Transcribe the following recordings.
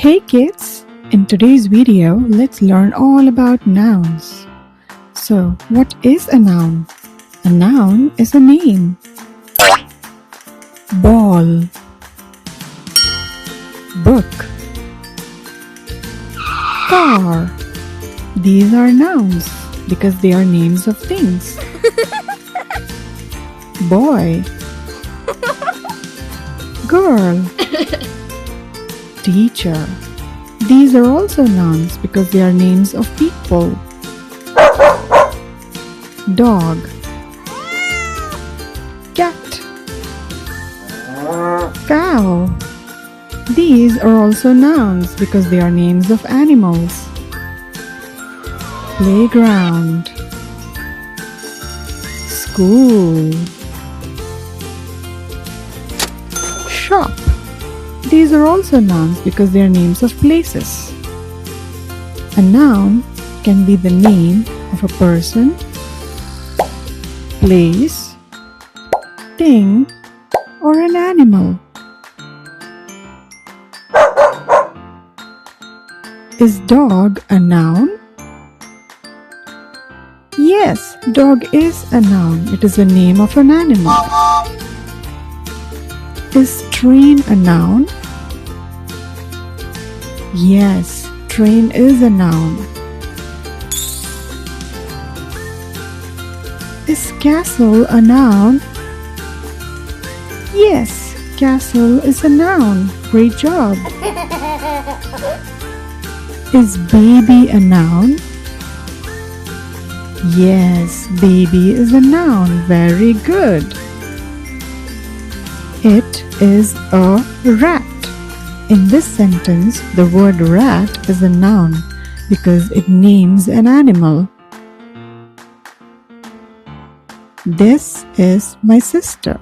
Hey kids! In today's video, let's learn all about nouns. So, what is a noun? A noun is a name. Ball, book, car. These are nouns because they are names of things. Boy, girl, teacher. These are also nouns because they are names of people. Dog, cat, cow. These are also nouns because they are names of animals. Playground, school, shop. These are also nouns because they are names of places. A noun can be the name of a person, place, thing, or an animal. Is dog a noun? Yes, dog is a noun. It is the name of an animal. Is train a noun? Yes, train is a noun. Is castle a noun? Yes, castle is a noun. Great job. Is baby a noun? Yes, baby is a noun. Very good. It is a rat. In this sentence, the word rat is a noun because it names an animal. This is my sister.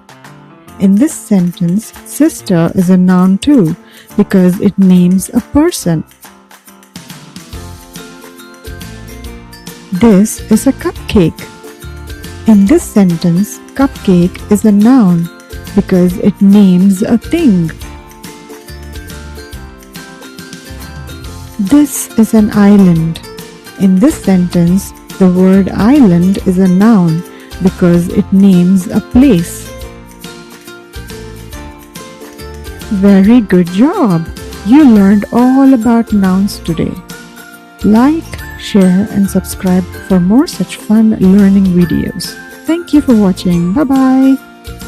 In this sentence, sister is a noun too because it names a person. This is a cupcake. In this sentence, cupcake is a noun because it names a thing. This is an island. In this sentence, the word island is a noun because it names a place. Very good job! You learned all about nouns today. Like, share and subscribe for more such fun learning videos. Thank you for watching. Bye-bye.